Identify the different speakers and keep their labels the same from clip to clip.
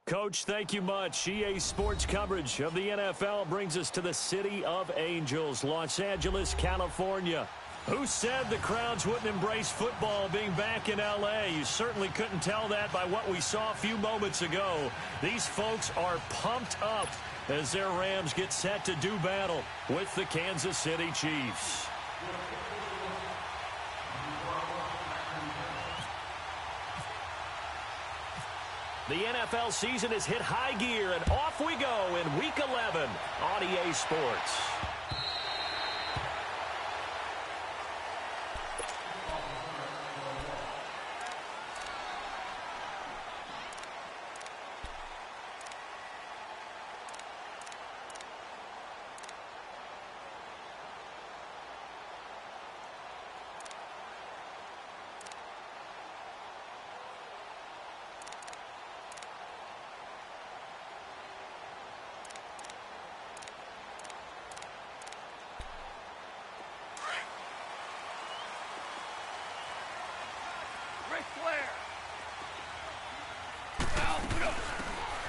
Speaker 1: Coach, thank you much. EA Sports coverage of the NFL brings us to the City of Angels, Los Angeles, California. Who said the crowds wouldn't embrace football being back in L.A.? You certainly couldn't tell that by what we saw a few moments ago. These folks are pumped up as their Rams get set to do battle with the Kansas City Chiefs. The NFL season has hit high gear, and off we go in Week 11 on EA Sports.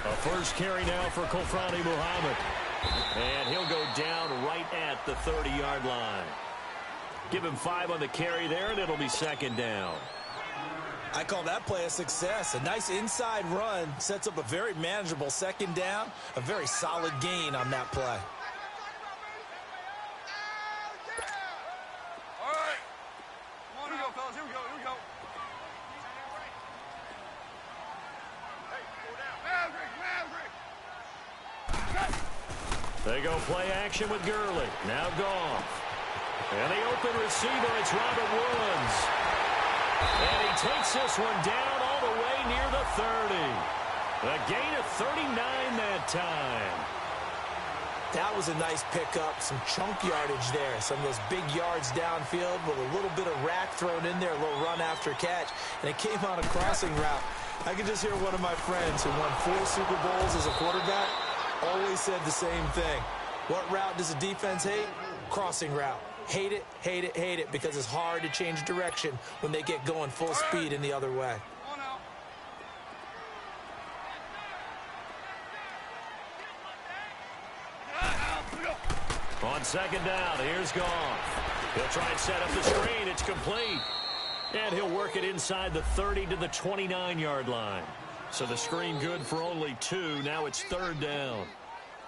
Speaker 1: A first carry now for Kofrani Muhammad. And he'll go down right at the 30-yard line. Give him 5 on the carry there, and it'll be second down.
Speaker 2: I call that play a success. A nice inside run sets up a very manageable second down. A very solid gain on that play.
Speaker 1: They go play action with Gurley. Now Goff. And the open receiver, it's Robert Woods. And he takes this one down all the way near the 30. A gain of 39 that time.
Speaker 2: That was a nice pickup. Some chunk yardage there. Some of those big yards downfield with a little bit of rack thrown in there, a little run after catch. And it came on a crossing route. I could just hear one of my friends who won 4 Super Bowls as a quarterback always said the same thing. What route does a defense hate? Crossing route. Hate it, hate it, hate it, because it's hard to change direction when they get going full speed in the other way.
Speaker 1: On second down, here's Goff. He'll try and set up the screen. It's complete. And he'll work it inside the 30 to the 29-yard line. So the screen good for only 2. Now it's third down.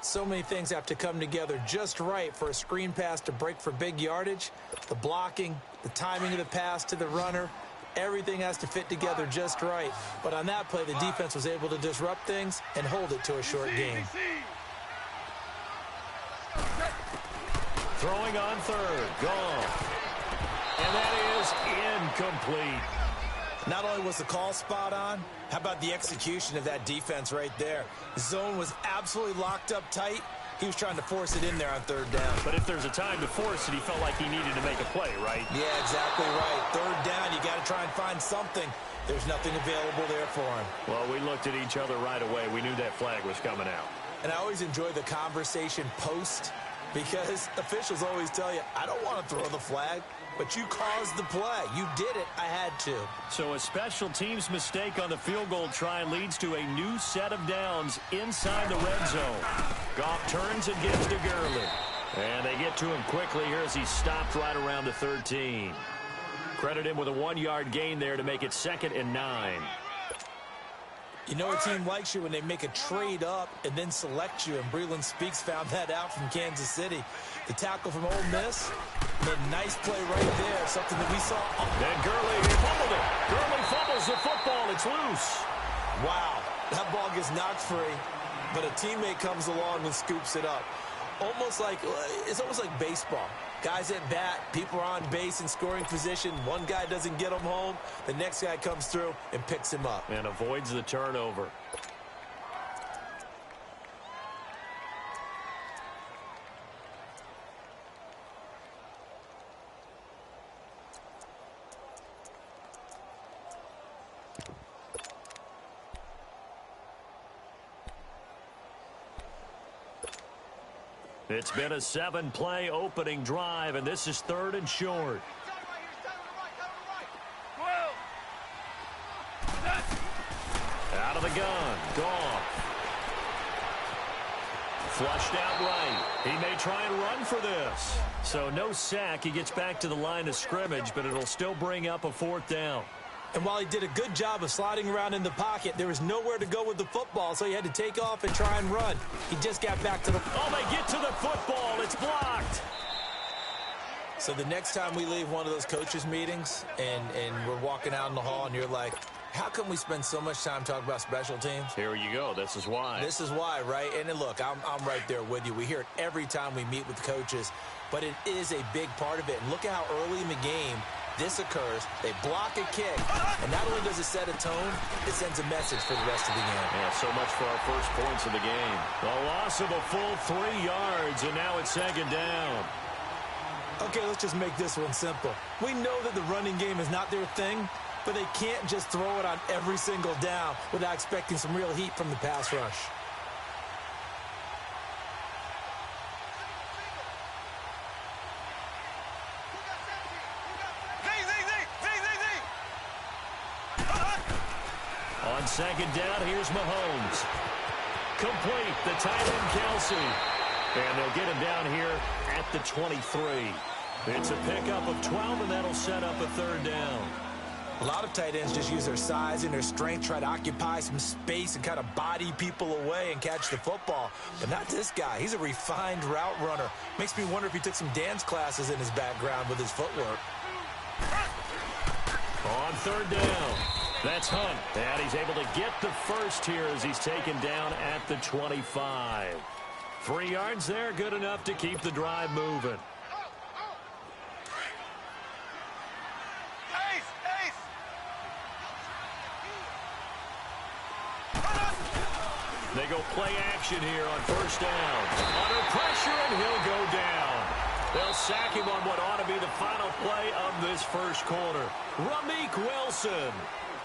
Speaker 2: So many things have to come together just right for a screen pass to break for big yardage. The blocking, the timing of the pass to the runner, everything has to fit together just right. But on that play, the defense was able to disrupt things and hold it to a short gain.
Speaker 1: Throwing on third, Goff. And that is incomplete.
Speaker 2: Not only was the call spot on, how about the execution of that defense right there? The zone was absolutely locked up tight. He was trying to force it in there on third down.
Speaker 1: But if there's a time to force it, he felt like he needed to make a play, right?
Speaker 2: Yeah, exactly right. Third down, you got to try and find something. There's nothing available there for him.
Speaker 1: Well, we looked at each other right away. We knew that flag was coming out.
Speaker 2: And I always enjoy the conversation post, because officials always tell you, I don't want to throw the flag, but you caused the play. You did it. I had to.
Speaker 1: So a special teams mistake on the field goal try leads to a new set of downs inside the red zone. Goff turns and gives to Gurley. And they get to him quickly here as he's stopped right around the 13. Credit him with a 1-yard gain there to make it 2nd and 9.
Speaker 2: You know a team likes you when they make a trade up and then select you, and Breland Speaks found that out from Kansas City. The tackle from Ole Miss made a nice play right there, something that we saw.
Speaker 1: Then Gurley fumbled it. Gurley fumbles the football. It's loose.
Speaker 2: Wow, that ball gets knocked free, but a teammate comes along and scoops it up. It's almost like baseball. Guys at bat, people are on base in scoring position. One guy doesn't get him home. The next guy comes through and picks him up.
Speaker 1: And avoids the turnover. It's been a 7-play opening drive, and this is 3rd and short. Out of the gun, Goff. Flushed out right. He may try and run for this. So no sack. He gets back to the line of scrimmage, but it'll still bring up a 4th down.
Speaker 2: And while he did a good job of sliding around in the pocket, there was nowhere to go with the football, so he had to take off and try and run. He just got back to the...
Speaker 1: Oh, they get to the football. It's blocked.
Speaker 2: So the next time we leave one of those coaches' meetings and we're walking out in the hall and you're like, how come we spend so much time talking about special teams?
Speaker 1: Here you go. This is why.
Speaker 2: This is why, right? And then look, I'm right there with you. We hear it every time we meet with coaches, but it is a big part of it. And look at how early in the game this occurs. They block a kick, and not only does it set a tone, it sends a message for the rest of the game.
Speaker 1: Yeah, so much for our first points of the game. A loss of a full 3 yards, and now it's 2nd down.
Speaker 2: Okay, let's just make this one simple. We know that the running game is not their thing, but they can't just throw it on every single down without expecting some real heat from the pass rush.
Speaker 1: On 2nd down, here's Mahomes. Complete, the tight end Kelsey. And they'll get him down here at the 23. It's a pickup of 12, and that'll set up a 3rd down.
Speaker 2: A lot of tight ends just use their size and their strength, try to occupy some space and kind of body people away and catch the football. But not this guy. He's a refined route runner. Makes me wonder if he took some dance classes in his background with his footwork.
Speaker 1: On 3rd down, that's Hunt. And he's able to get the first here as he's taken down at the 25. 3 yards there, good enough to keep the drive moving. They go play action here on 1st down. Under pressure, and he'll go down. They'll sack him on what ought to be the final play of this first quarter. Rameek Wilson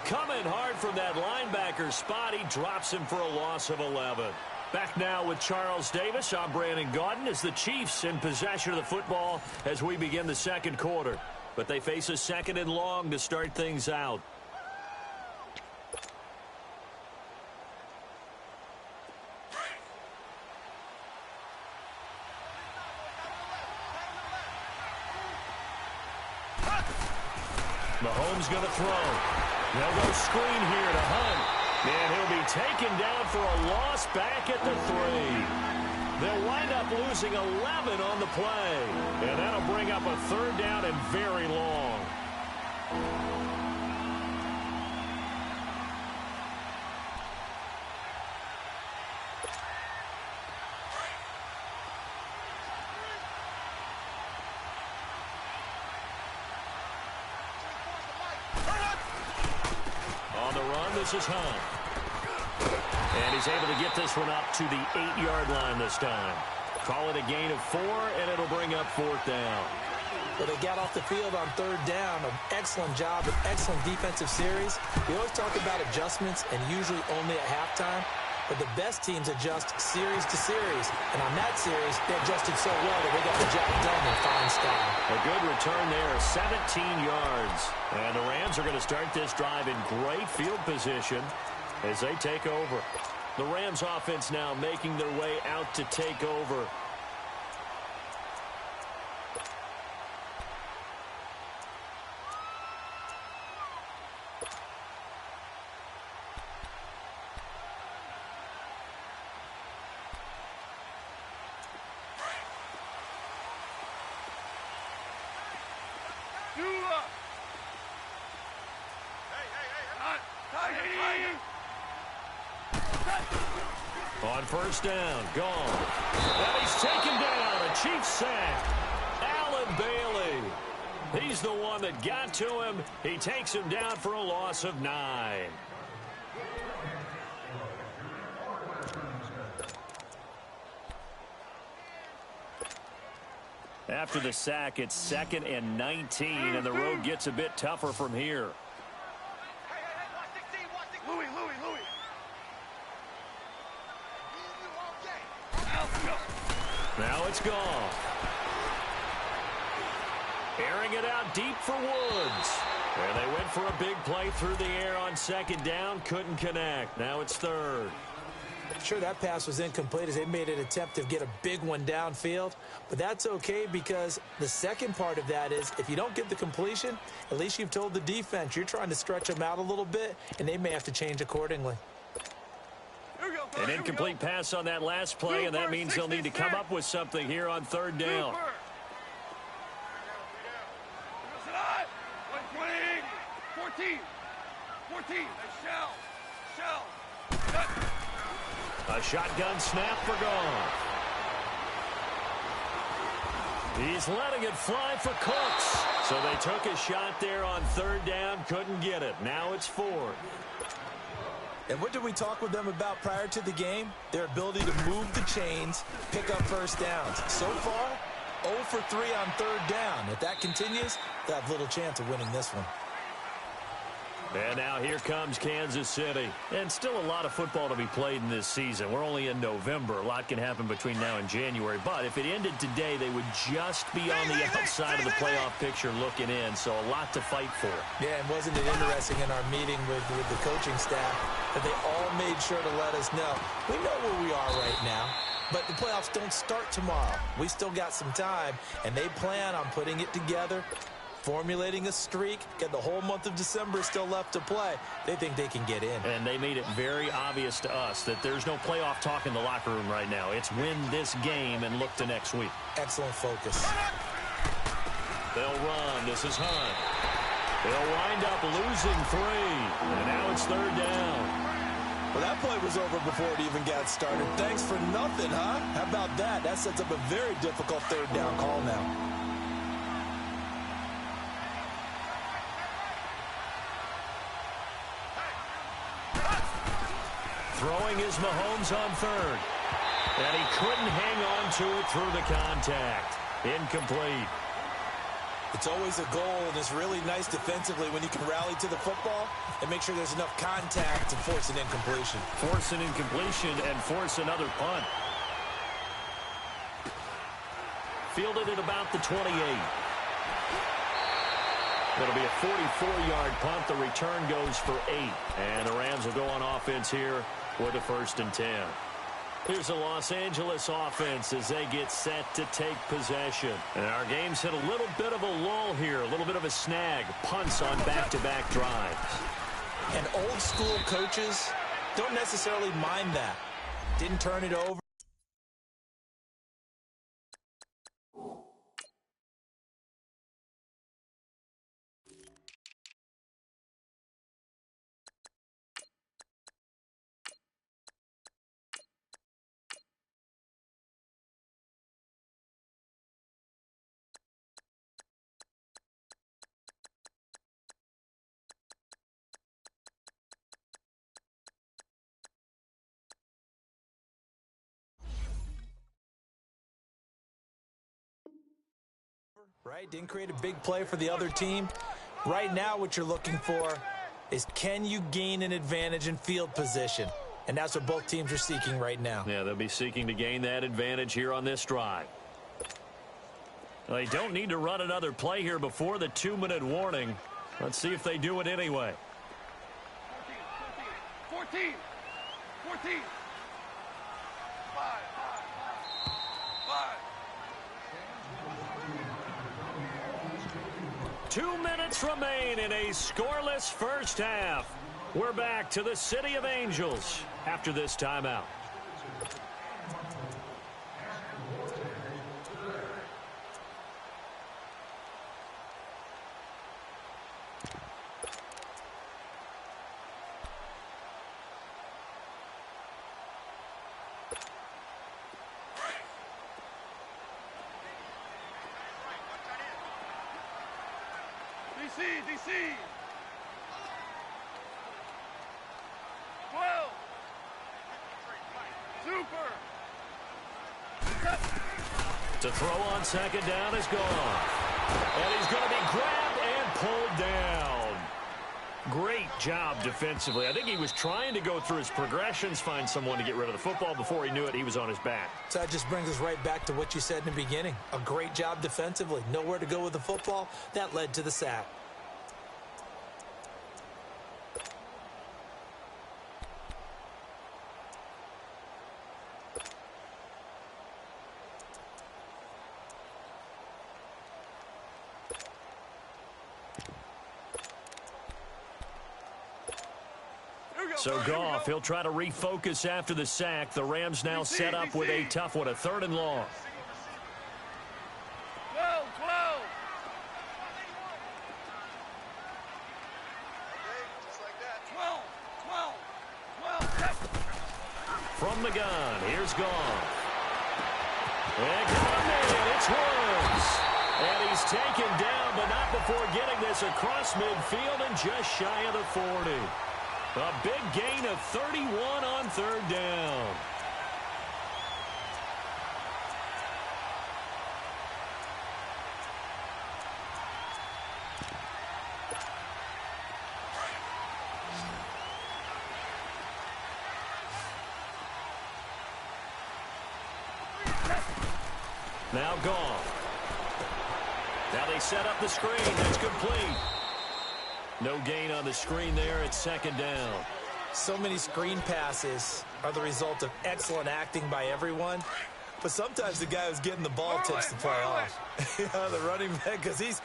Speaker 1: coming hard from that linebacker spot. He drops him for a loss of 11. Back now with Charles Davis. I'm Brandon Gaudin as the Chiefs in possession of the football as we begin the 2nd quarter. But they face a 2nd and long to start things out. Mahomes going to throw. They'll go screen here to Hunt. And he'll be taken down for a loss back at the 3. They'll wind up losing 11 on the play. And that'll bring up a 3rd down and very long. This is Hunt. And he's able to get this one up to the 8-yard line this time. Call it a gain of 4, and it'll bring up 4th down.
Speaker 2: Well, they got off the field on 3rd down. An excellent job, an excellent defensive series. We always talk about adjustments, and usually only at halftime. But the best teams adjust series to series. And on that series, they adjusted so well that they got the job done in fine style.
Speaker 1: A good return there, 17 yards. And the Rams are going to start this drive in great field position as they take over. The Rams offense now making their way out to take over. On 1st down, gone. And he's taken down. A Chiefs sack. Allen Bailey. He's the one that got to him. He takes him down for a loss of 9. After the sack, it's 2nd and 19, and the road gets a bit tougher from here. Now it's gone. Airing it out deep for Woods. And they went for a big play through the air on 2nd down. Couldn't connect. Now it's 3rd.
Speaker 2: Sure, that pass was incomplete as they made an attempt to get a big one downfield. But that's okay because the second part of that is if you don't get the completion, at least you've told the defense you're trying to stretch them out a little bit, and they may have to change accordingly.
Speaker 1: An incomplete pass on that last play, and that means they'll need to come up with something here on third down.
Speaker 3: 14. Shell.
Speaker 1: A shotgun snap for Goff. He's letting it fly for Cooks. So they took a shot there on third down, couldn't get it. Now it's fourth.
Speaker 2: And what did we talk with them about prior to the game? Their ability to move the chains, pick up first downs. So far, 0 for 3 on third down. If that continues, they'll have little chance of winning this one.
Speaker 1: And now here comes Kansas City. And still a lot of football to be played in this season. We're only in November. A lot can happen between now and January. But if it ended today, they would just be on the outside of the playoff picture looking in. So a lot to fight for.
Speaker 2: Yeah, and wasn't it interesting in our meeting with the coaching staff that they all made sure to let us know, we know where we are right now, but the playoffs don't start tomorrow. We still got some time, and they plan on putting it together, formulating a streak, get the whole month of December still left to play. They think they can get in.
Speaker 1: And they made it very obvious to us that there's no playoff talk in the locker room right now. It's win this game and look to next week.
Speaker 2: Excellent focus.
Speaker 1: They'll run. This is Hunt. They'll wind up losing 3. And now it's third down.
Speaker 2: Well, that play was over before it even got started. Thanks for nothing, huh? How about that? That sets up a very difficult third down call now.
Speaker 1: Throwing is Mahomes on third. And he couldn't hang on to it through the contact. Incomplete.
Speaker 2: It's always a goal, and it's really nice defensively when you can rally to the football and make sure there's enough contact to force an incompletion.
Speaker 1: Force an incompletion and force another punt. Fielded at about the 28. It'll be a 44-yard punt. The return goes for 8. And the Rams will go on offense here with a 1st and 10. Here's the Los Angeles offense as they get set to take possession. And our game's hit a little bit of a lull here, a little bit of a snag. Punts on back-to-back drives.
Speaker 2: And old-school coaches don't necessarily mind that. Didn't turn it over. Right? Didn't create a big play for the other team. Right now what you're looking for is can you gain an advantage in field position? And that's what both teams are seeking right now.
Speaker 1: Yeah, they'll be seeking to gain that advantage here on this drive. They don't need to run another play here before the 2-minute warning. Let's see if they do it anyway.
Speaker 3: 14. 5.
Speaker 1: 2 minutes remain in a scoreless first half. We're back to the City of Angels after this timeout.
Speaker 3: DC. 12. Super.
Speaker 1: To throw on second down is gone. And he's going to be grabbed and pulled down. Great job defensively. I think he was trying to go through his progressions, find someone to get rid of the football. Before he knew it, he was on his back.
Speaker 2: So that just brings us right back to what you said in the beginning. A great job defensively. Nowhere to go with the football. That led to the sack.
Speaker 1: So Goff, he'll try to refocus after the sack. The Rams now set up with a tough one, a 3rd and long.
Speaker 3: 12, 12. Just like that. 12, 12, 12.
Speaker 1: From the gun, here's Goff. And it's Woods. And he's taken down, but not before getting this across midfield and just shy of the 40. A big gain of 31 on 3rd down. Now Goff. Now they set up the screen. That's complete. No gain on the screen there. It's 2nd down.
Speaker 2: So many screen passes are the result of excellent acting by everyone. But sometimes the guy who's getting the ball takes the play off. The running back, because he's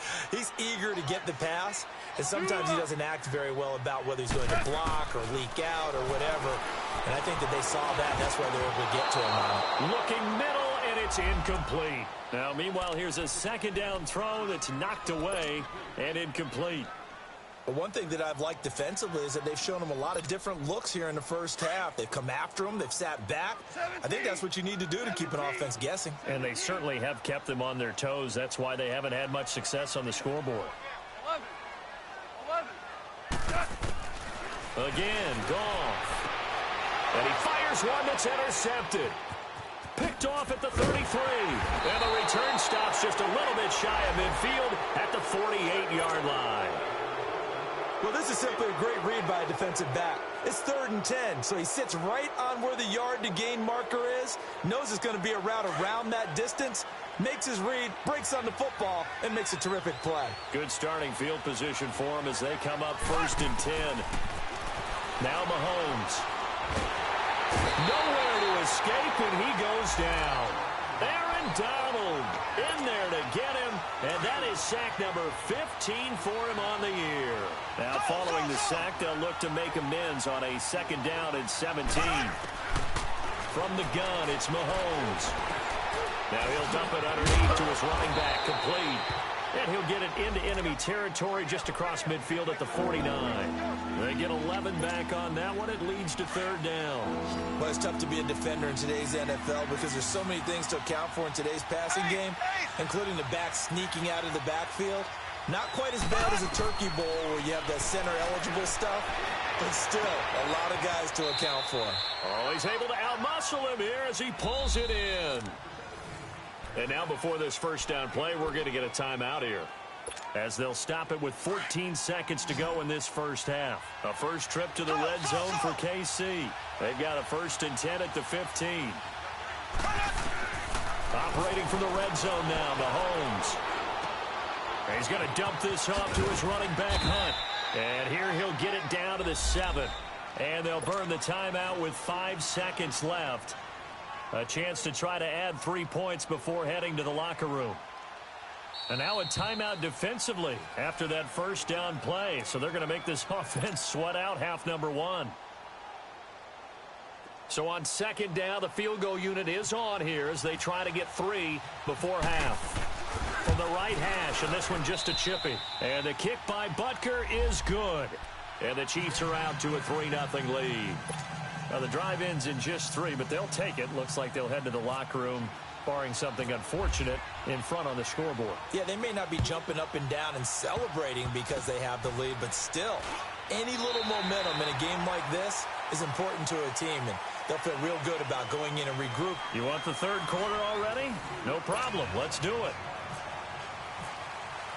Speaker 2: eager to get the pass. And sometimes he doesn't act very well about whether he's going to block or leak out or whatever. And I think that they saw that, and that's why they were able to get to him on it.
Speaker 1: Looking middle, and it's incomplete. Now, meanwhile, here's a 2nd down throw that's knocked away and incomplete.
Speaker 2: But one thing that I've liked defensively is that they've shown him a lot of different looks here in the first half. They've come after him. They've sat back. I think that's what you need to do to keep an offense guessing.
Speaker 1: And they certainly have kept them on their toes. That's why they haven't had much success on the scoreboard.
Speaker 3: 11.
Speaker 1: Again, Goff. And he fires one that's intercepted. Picked off at the 33. And the return stops just a little bit shy of midfield at the 48-yard line.
Speaker 2: Well, this is simply a great read by a defensive back. It's 3rd and 10, so he sits right on where the yard-to-gain marker is, knows it's going to be a route around that distance, makes his read, breaks on the football, and makes a terrific play.
Speaker 1: Good starting field position for him as they come up 1st and 10. Now Mahomes. Nowhere to escape, and he goes down. Aaron Donald in there to get him, and that is sack number 15 for him on the year. Now, following the sack, they'll look to make amends on a 2nd down and 17. From the gun, it's Mahomes. Now he'll dump it underneath to his running back, complete. And he'll get it into enemy territory just across midfield at the 49. They get 11 back on that one. It leads to 3rd down.
Speaker 2: Well, it's tough to be a defender in today's NFL because there's so many things to account for in today's passing game, including the back sneaking out of the backfield. Not quite as bad as a turkey bowl where you have the center-eligible stuff, but still a lot of guys to account for.
Speaker 1: Oh, he's able to outmuscle him here as he pulls it in. And now before this 1st down play, we're going to get a timeout here, as they'll stop it with 14 seconds to go in this 1st half. A first trip to the red zone for KC. They've got a 1st and 10 at the 15. Operating from the red zone now, Mahomes. And he's going to dump this off to his running back, Hunt. And here he'll get it down to the 7. And they'll burn the timeout with 5 seconds left. A chance to try to add 3 points before heading to the locker room. And now a timeout defensively after that 1st down play. So they're going to make this offense sweat out half number 1. So on 2nd down, the field goal unit is on here as they try to get 3 before half. From the right hash, and this one just a chippy. And the kick by Butker is good. And the Chiefs are out to a 3-0 lead. Now, the drive ends in just 3, but they'll take it. Looks like they'll head to the locker room, barring something unfortunate, in front on the scoreboard.
Speaker 2: Yeah, they may not be jumping up and down and celebrating because they have the lead, but still, any little momentum in a game like this is important to a team, and they'll feel real good about going in and regroup.
Speaker 1: You want the 3rd quarter already? No problem. Let's do it.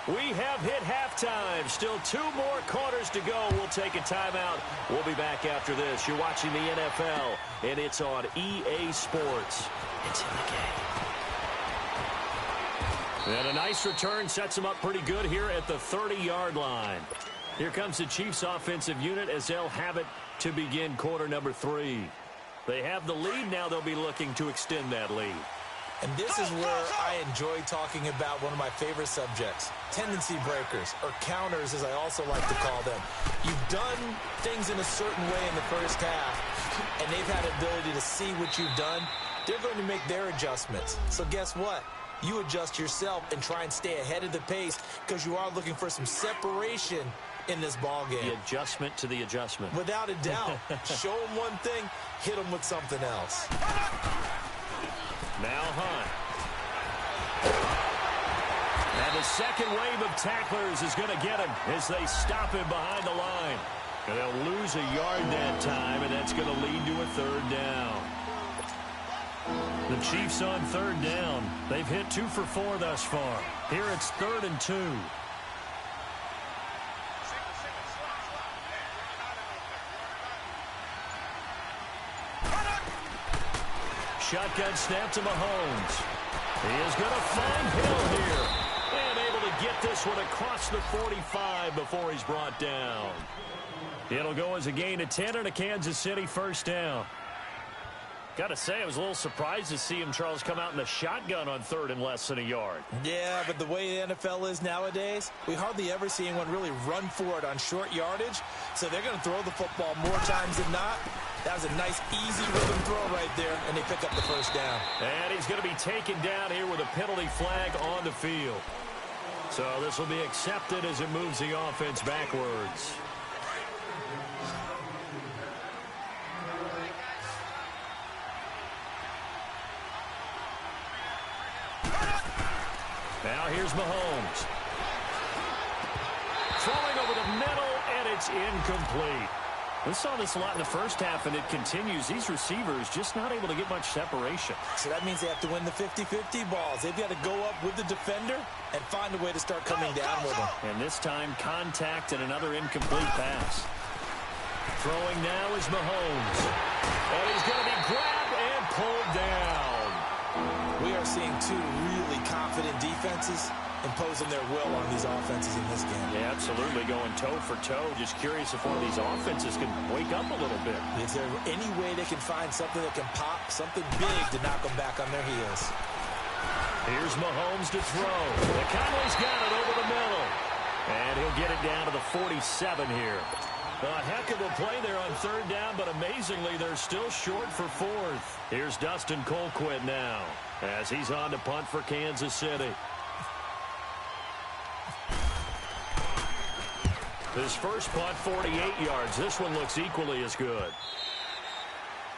Speaker 1: We have hit halftime. Still 2 more quarters to go. We'll take a timeout. We'll be back after this. You're watching the NFL, and it's on EA Sports. It's in the game. And a nice return sets them up pretty good here at the 30-yard line. Here comes the Chiefs offensive unit as they'll have it to begin quarter number 3. They have the lead. Now they'll be looking to extend that lead.
Speaker 2: And this is where I enjoy talking about one of my favorite subjects, tendency breakers, or counters as I also like to call them. You've done things in a certain way in the first half, and they've had the ability to see what you've done. They're going to make their adjustments. So guess what? You adjust yourself and try and stay ahead of the pace because you are looking for some separation in this ball game.
Speaker 1: The adjustment to the adjustment.
Speaker 2: Without a doubt. Show them one thing, hit them with something else.
Speaker 1: Now Hunt. And the second wave of tacklers is going to get him as they stop him behind the line. And they'll lose a yard that time, and that's going to lead to a third down. The Chiefs on third down. They've hit 2 for 4 thus far. Here it's 3rd and 2. Shotgun snap to Mahomes. He is going to find Hill here. And able to get this one across the 45 before he's brought down. It'll go as a gain of 10 and a Kansas City first down. Got to say, I was a little surprised to see him, Charles, come out in the shotgun on 3rd and less than a yard.
Speaker 2: Yeah, but the way the NFL is nowadays, we hardly ever see anyone really run for it on short yardage. So they're going to throw the football more times than not. That was a nice, easy rhythm throw right there, and they pick up the first down.
Speaker 1: And he's going to be taken down here with a penalty flag on the field. So this will be accepted as it moves the offense backwards. Now here's Mahomes. Throwing over the middle, and it's incomplete. We saw this a lot in the first half, and it continues. These receivers just not able to get much separation.
Speaker 2: So that means they have to win the 50-50 balls. They've got to go up with the defender and find a way to start coming down with them.
Speaker 1: And this time, contact and another incomplete pass. Throwing now is Mahomes. And he's going to be grabbed and pulled down.
Speaker 2: We are seeing 2 really confident defenses imposing their will on these offenses in this game.
Speaker 1: Yeah, absolutely, going toe for toe. Just curious if one of these offenses can wake up a little bit.
Speaker 2: Is there any way they can find something that can pop, something big to knock them back on their heels?
Speaker 1: Here's Mahomes to throw. McConnell's got it over the middle. And he'll get it down to the 47 here. A heck of a play there on 3rd down, but amazingly, they're still short for 4th. Here's Dustin Colquitt now as he's on to punt for Kansas City. His first punt, 48 yards. This one looks equally as good.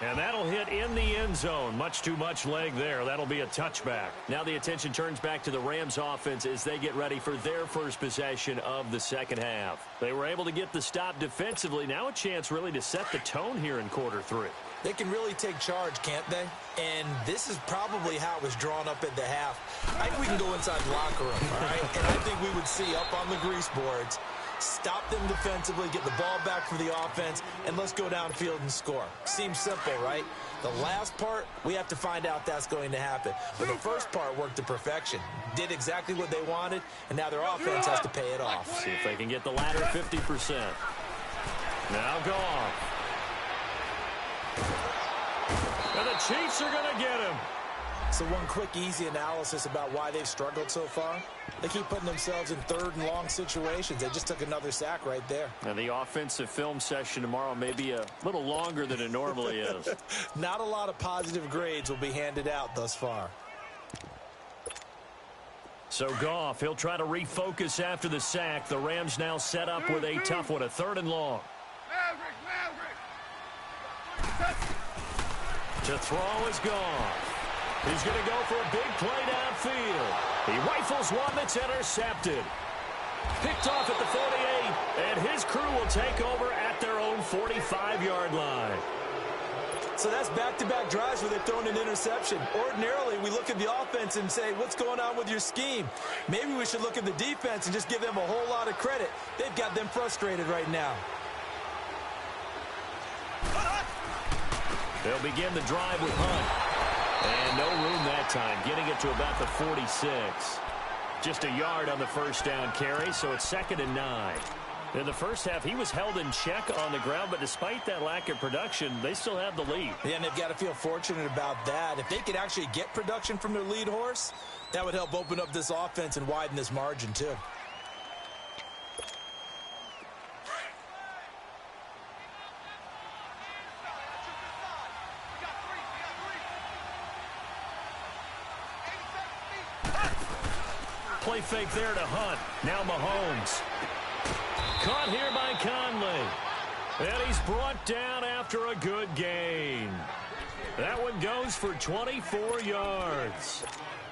Speaker 1: And that'll hit in the end zone. Much too much leg there. That'll be a touchback. Now the attention turns back to the Rams offense as they get ready for their first possession of the second half. They were able to get the stop defensively. Now a chance really to set the tone here in quarter 3.
Speaker 2: They can really take charge, can't they? And this is probably how it was drawn up at the half. I think we can go inside the locker room, all right? And I think we would see up on the grease boards, stop them defensively, get the ball back for the offense, and let's go downfield and score. Seems simple, right? The last part, we have to find out that's going to happen. But the first part worked to perfection. Did exactly what they wanted, and now their offense has to pay it off.
Speaker 1: See if they can get the latter 50%. Now Goff. And the Chiefs are going to get him.
Speaker 2: So one quick, easy analysis about why they've struggled so far. They keep putting themselves in 3rd and long situations. They just took another sack right there.
Speaker 1: And the offensive film session tomorrow may be a little longer than it normally is.
Speaker 2: Not a lot of positive grades will be handed out thus far.
Speaker 1: So Goff, he'll try to refocus after the sack. The Rams now set up with a tough one, a 3rd and long. To throw is Goff. He's going to go for a big play downfield. He rifles one that's intercepted. Picked off at the 48, and his crew will take over at their own 45-yard line.
Speaker 2: So that's back-to-back drives where they've thrown an interception. Ordinarily, we look at the offense and say, what's going on with your scheme? Maybe we should look at the defense and just give them a whole lot of credit. They've got them frustrated right now.
Speaker 1: They'll begin the drive with Hunt. And no room that time, getting it to about the 46. Just a yard on the first down carry, so it's 2nd and 9. In the first half, he was held in check on the ground, but despite that lack of production, they still have the lead.
Speaker 2: Yeah, and they've got to feel fortunate about that. If they could actually get production from their lead horse, that would help open up this offense and widen this margin too.
Speaker 1: Play fake there to Hunt. Now Mahomes. Caught here by Conley. And he's brought down after a good gain. That one goes for 24 yards.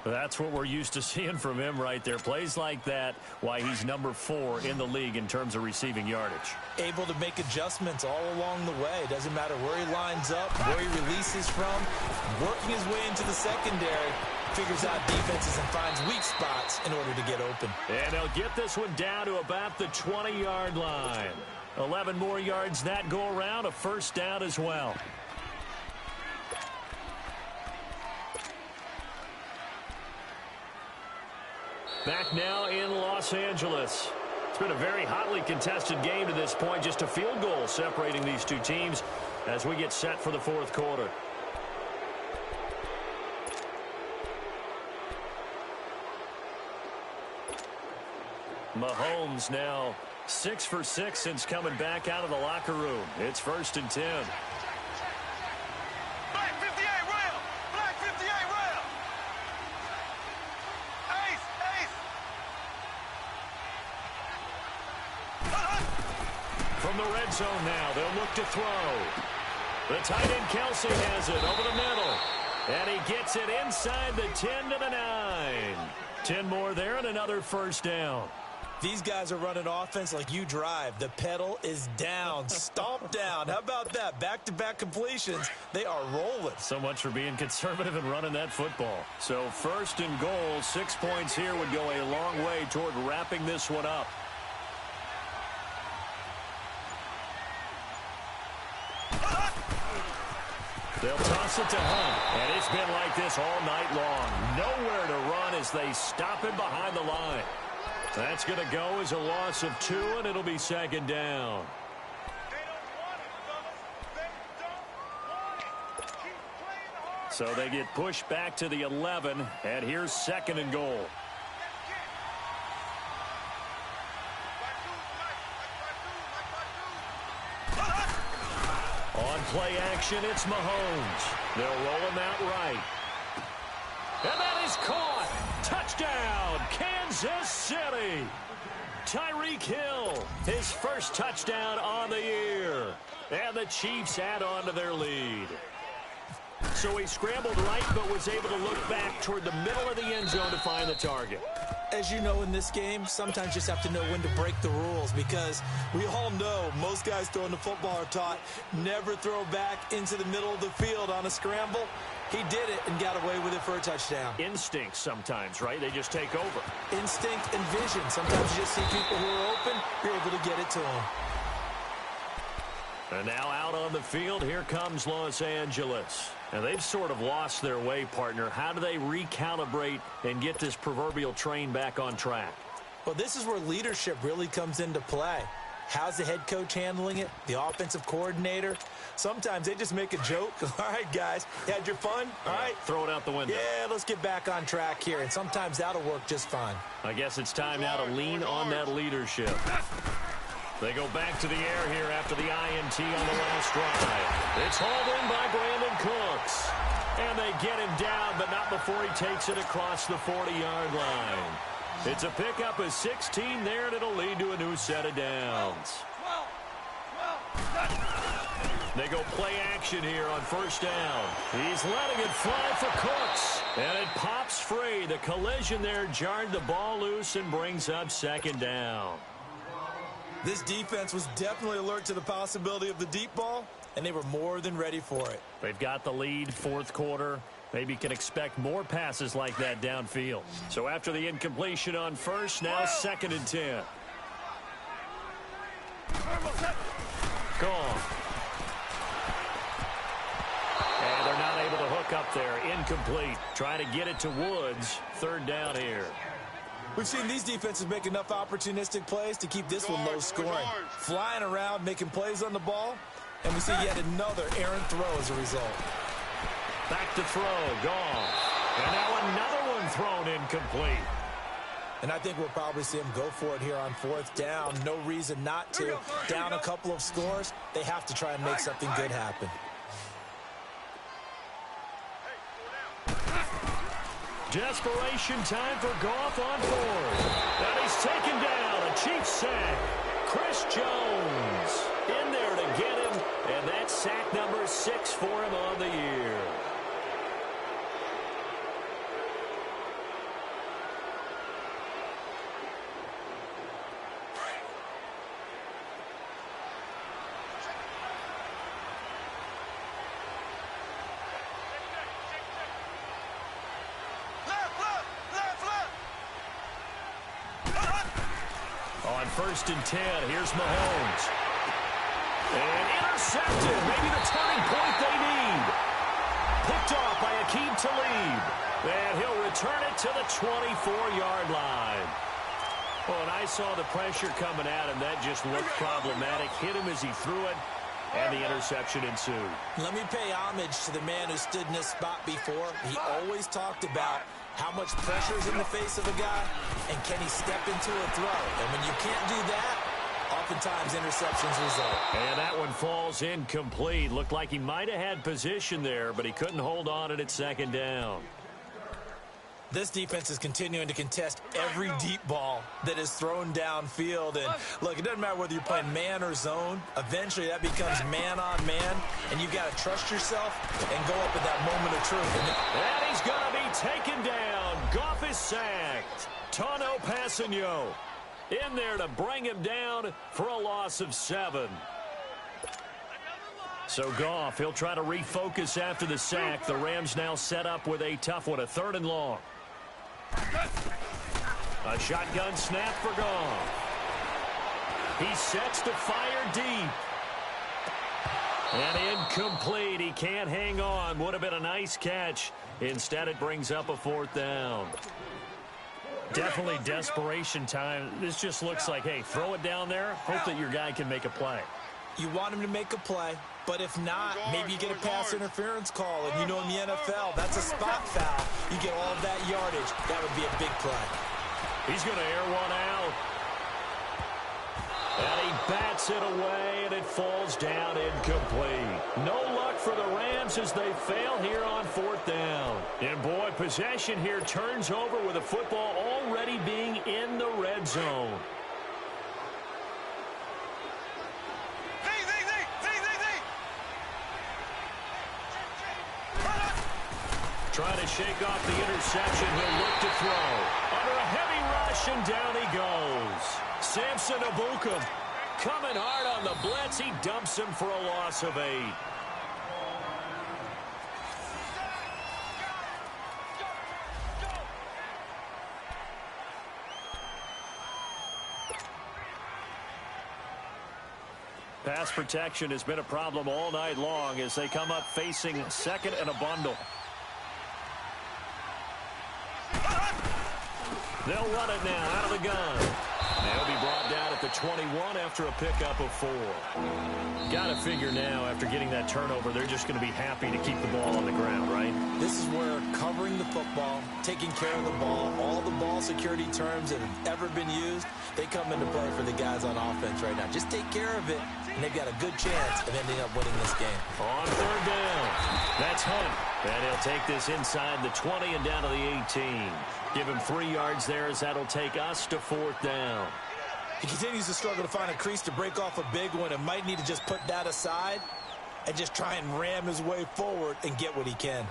Speaker 1: That's what we're used to seeing from him right there. Plays like that, why he's number 4 in the league in terms of receiving yardage.
Speaker 2: Able to make adjustments all along the way. Doesn't matter where he lines up, where he releases from. Working his way into the secondary. Figures out defenses and finds weak spots in order to get open.
Speaker 1: And he'll get this one down to about the 20-yard line. 11 more yards that go around, a first down as well. Back now in Los Angeles. It's been a very hotly contested game to this point. Just a field goal separating these two teams as we get set for the fourth quarter. Mahomes now 6 for 6 since coming back out of the locker room. It's 1st and 10.
Speaker 3: Black 58 rail. Black 58 rail. Ace, ace.
Speaker 1: From the red zone now, they'll look to throw. The tight end Kelsey has it over the middle. And he gets it inside the 10 to the 9. 10 more there and another first down.
Speaker 2: These guys are running offense like you drive. The pedal is down, stomp down. How about that? Back-to-back completions. They are rolling.
Speaker 1: So much for being conservative and running that football. So 1st and goal, 6 points here would go a long way toward wrapping this one up. They'll toss it to Hunt, and it's been like this all night long. Nowhere to run as they stop him behind the line. That's going to go as a loss of 2, and it'll be 2nd down.
Speaker 3: They don't want it, fellas. They don't want it. Keep playing hard.
Speaker 1: So they get pushed back to the 11, and here's 2nd and goal. On play action, it's Mahomes. They'll roll him out right. And that is caught. Touchdown, Kansas City. Tyreek Hill, his first touchdown on the year. And the Chiefs add on to their lead. So he scrambled right, but was able to look back toward the middle of the end zone to find the target.
Speaker 2: As you know, in this game, sometimes you just have to know when to break the rules, because we all know most guys throwing the football are taught never throw back into the middle of the field on a scramble. He did it and got away with it for a touchdown.
Speaker 1: Instinct sometimes, right? They just take over.
Speaker 2: Instinct and vision. Sometimes you just see people who are open, you're able to get it to them.
Speaker 1: And now out on the field, here comes Los Angeles. And they've sort of lost their way, partner. How do they recalibrate and get this proverbial train back on track?
Speaker 2: Well, this is where leadership really comes into play. How's the head coach handling it? The offensive coordinator? Sometimes they just make a joke. All right, guys, you had your fun? All right.
Speaker 1: Throw it out the window.
Speaker 2: Yeah, let's get back on track here. And sometimes that'll work just fine.
Speaker 1: I guess it's time now to lean on that leadership. They go back to the air here after the INT on the last drive. It's hauled in by Brandon Cooks. And they get him down, but not before he takes it across the 40-yard line. It's a pickup of 16 there, and it'll lead to a new set of downs. They go play action here on first down. He's letting it fly for Cooks. And it pops free. The collision there jarred the ball loose and brings up 2nd down.
Speaker 2: This defense was definitely alert to the possibility of the deep ball, and they were more than ready for it.
Speaker 1: They've got the lead, fourth quarter. Maybe can expect more passes like that downfield. So after the incompletion on first, now 2nd and 10. Gone. And they're not able to hook up there. Incomplete. Try to get it to Woods. 3rd down here.
Speaker 2: We've seen these defenses make enough opportunistic plays to keep this one low scoring. Flying around, making plays on the ball, and we see yet another errant throw as a result.
Speaker 1: Back to throw, gone. And now another one thrown incomplete.
Speaker 2: And I think we'll probably see him go for it here on fourth down. No reason not to. Down a couple of scores, they have to try and make something good happen.
Speaker 1: Desperation time for Goff on fourth. And he's taken down. A Chiefs sack. Chris Jones in there to get him. And that's sack number 6 for him on the year. On 1st and 10, here's Mahomes. And intercepted. Maybe the turning point they need. Picked off by Akeem Talib. And he'll return it to the 24-yard line. Oh, and I saw the pressure coming at him. That just looked problematic. Hit him as he threw it, and the interception ensued.
Speaker 2: Let me pay homage to the man who stood in this spot before. He always talked about how much pressure is in the face of a guy, and can he step into a throw? And when you can't do that, oftentimes interceptions result.
Speaker 1: And that one falls incomplete. Looked like he might have had position there, but he couldn't hold on it at 2nd down.
Speaker 2: This defense is continuing to contest every deep ball that is thrown downfield. And look, it doesn't matter whether you're playing man or zone. Eventually that becomes man on man, and you've got to trust yourself and go up at that moment of truth.
Speaker 1: And he's going to be taken down. Goff is sacked. Tano Passanio in there to bring him down for a loss of 7. So Goff, he'll try to refocus after the sack. The Rams now set up with a tough one, a 3rd and long. A shotgun snap for Goff. He sets to fire deep. And incomplete. He can't hang on. Would have been a nice catch. Instead, it brings up a 4th down. Definitely desperation time. This just looks like, hey, throw it down there. Hope that your guy can make a play.
Speaker 2: You want him to make a play, but if not, maybe you get a pass interference call. And you know in the NFL, that's a spot foul. You get all of that yardage. That would be a big play.
Speaker 1: He's going to air one out. And he bats it away, and it falls down incomplete. No luck for the Rams as they fail here on 4th down. And, boy, possession here turns over with the football already being in the red zone. Trying to shake off the interception. He'll look to throw. Under a heavy rush, and down he goes. Samson Ebukam coming hard on the blitz. He dumps him for a loss of 8. Pass protection has been a problem all night long as they come up facing 2nd and a bundle. They'll run it now out of the gun. They'll be brought down at the 21 after a pickup of 4. Got to figure now, after getting that turnover, they're just going to be happy to keep the ball on the ground, right?
Speaker 2: This is where covering the football, taking care of the ball, all the ball security terms that have ever been used, they come into play for the guys on offense right now. Just take care of it, and they've got a good chance of ending up winning this game.
Speaker 1: On 3rd down, that's Hunt. And he'll take this inside the 20 and down to the 18. Give him 3 yards there as that'll take us to 4th down.
Speaker 2: He continues to struggle to find a crease to break off a big one and might need to just put that aside and just try and ram his way forward and get what he can.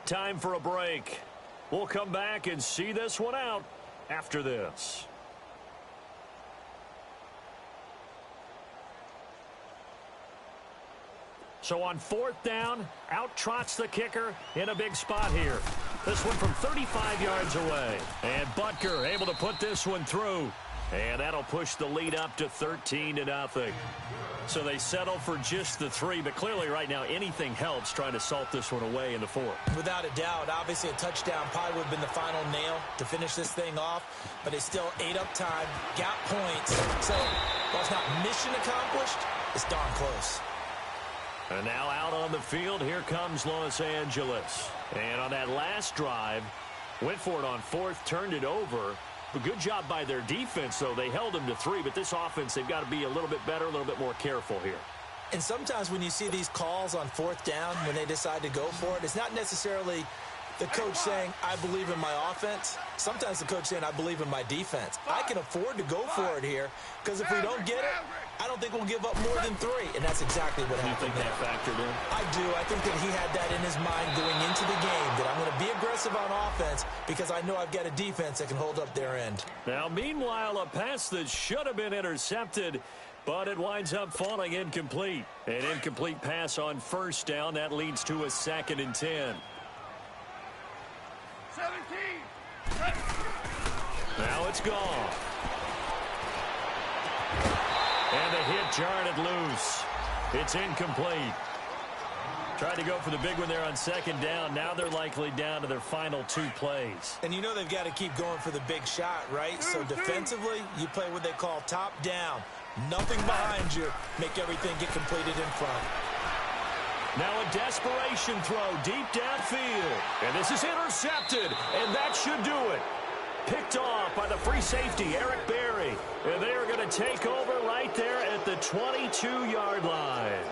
Speaker 1: Time for a break. We'll come back and see this one out after this. So on 4th down, out trots the kicker in a big spot here. This one from 35 yards away. And Butker able to put this one through. And that'll push the lead up to 13-0. So they settle for just the 3, but clearly right now anything helps trying to salt this one away in the 4th.
Speaker 2: Without a doubt, obviously a touchdown probably would have been the final nail to finish this thing off, but they still ate up time, got points. So while it's not mission accomplished, it's darn close.
Speaker 1: And now out on the field, here comes Los Angeles. And on that last drive, went for it on 4th, turned it over. But good job by their defense, though. They held them to 3, but this offense, they've got to be a little bit better, a little bit more careful here.
Speaker 2: And sometimes when you see these calls on 4th down, when they decide to go for it, it's not necessarily the coach saying, I believe in my offense. Sometimes the coach saying, I believe in my defense. I can afford to go for it here because if we don't get it, I don't think we'll give up more than 3. And that's exactly what happened.
Speaker 1: You think that factored in?
Speaker 2: I do. I think that he had that in his mind going into the game, that I'm going to be aggressive on offense because I know I've got a defense that can hold up their end.
Speaker 1: Now, meanwhile, a pass that should have been intercepted, but it winds up falling incomplete. An incomplete pass on 1st down. That leads to a 2nd and 10.
Speaker 3: 17.
Speaker 1: Now it's gone. And the hit jarred it loose. It's incomplete. Tried to go for the big one there on 2nd down. Now they're likely down to their final 2 plays.
Speaker 2: And you know they've got to keep going for the big shot, right? So defensively, you play what they call top down. Nothing behind you. Make everything get completed in front.
Speaker 1: Now a desperation throw deep downfield. And this is intercepted. And that should do it. Picked off by the free safety, Eric Berry. And they are going to take over right there at the 22-yard line.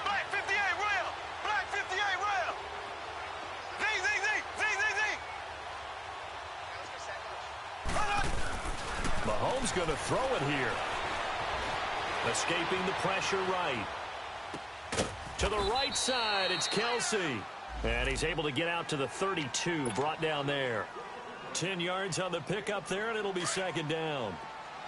Speaker 3: Black 58 rail. Black 58 rail. Z, Z, Z, Z, Z, Z.
Speaker 1: Mahomes going to throw it here. Escaping the pressure right. To the right side, it's Kelsey. And he's able to get out to the 32, brought down there. 10 yards on the pickup there, and it'll be 2nd down.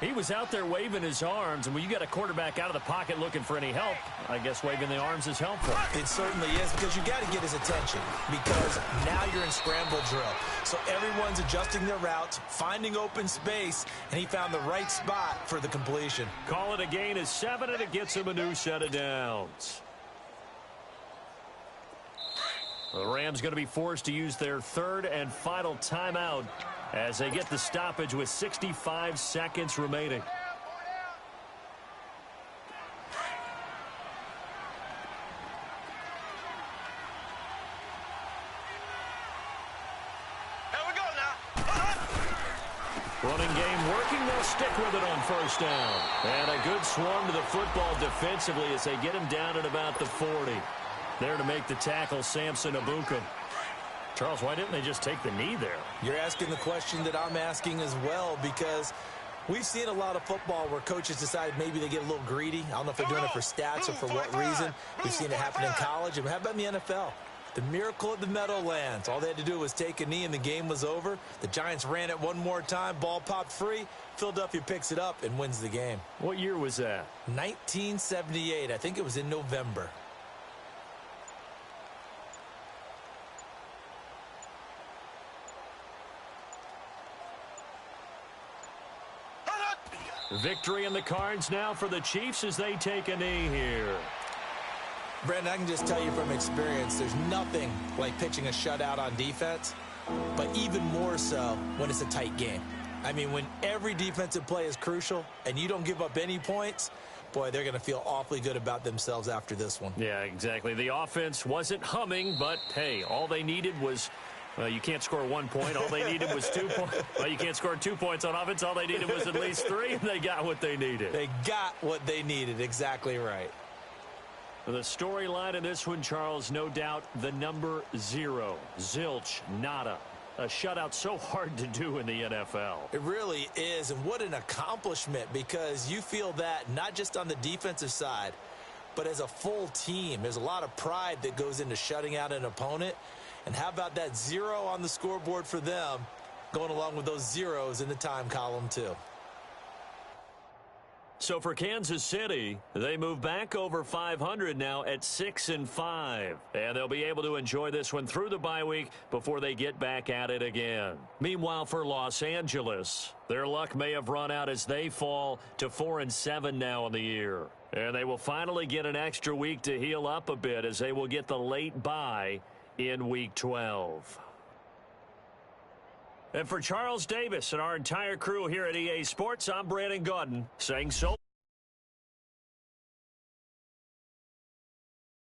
Speaker 1: He was out there waving his arms, and when you got a quarterback out of the pocket looking for any help, I guess waving the arms is helpful.
Speaker 2: It certainly is because you got to get his attention because now you're in scramble drill. So everyone's adjusting their routes, finding open space, and he found the right spot for the completion.
Speaker 1: Call it a gain of 7, and it gets him a new set of downs. The Rams going to be forced to use their 3rd and final timeout as they get the stoppage with 65 seconds remaining.
Speaker 3: Here we go now.
Speaker 1: Running game working. They'll stick with it on 1st down. And a good swarm to the football defensively as they get him down at about the 40. There to make the tackle, Samson Abuka. Charles, why didn't they just take the knee there?
Speaker 2: You're asking the question that I'm asking as well because we've seen a lot of football where coaches decide maybe they get a little greedy. I don't know if they're doing it for stats or for what reason. We've seen it happen in college. And how about in the NFL? The miracle at the Meadowlands. All they had to do was take a knee and the game was over. The Giants ran it one more time. Ball popped free. Philadelphia picks it up and wins the game.
Speaker 1: What year was that?
Speaker 2: 1978. I think it was in November.
Speaker 1: Victory in the cards now for the Chiefs as they take a knee here.
Speaker 2: Brandon, I can just tell you from experience, there's nothing like pitching a shutout on defense, but even more so when it's a tight game. I mean, when every defensive play is crucial and you don't give up any points, boy, they're going to feel awfully good about themselves after this one.
Speaker 1: Yeah, exactly. The offense wasn't humming, but, hey, all they needed was you can't score 1 point. All they needed was 2 points. Well, you can't score 2 points on offense. All they needed was at least 3, and they got what they needed.
Speaker 2: They got what they needed. Exactly right.
Speaker 1: The storyline in this one, Charles, no doubt the number 0. Zilch, nada. A shutout so hard to do in the NFL.
Speaker 2: It really is, and what an accomplishment because you feel that not just on the defensive side, but as a full team, there's a lot of pride that goes into shutting out an opponent. And how about that 0 on the scoreboard for them, going along with those zeros in the time column too.
Speaker 1: So for Kansas City, they move back over 500 now at 6-5. And they'll be able to enjoy this one through the bye week before they get back at it again. Meanwhile, for Los Angeles, their luck may have run out as they fall to 4-7 now in the year. And they will finally get an extra week to heal up a bit as they will get the late bye in Week 12. And for Charles Davis and our entire crew here at EA Sports, I'm Brandon Gaudin saying so.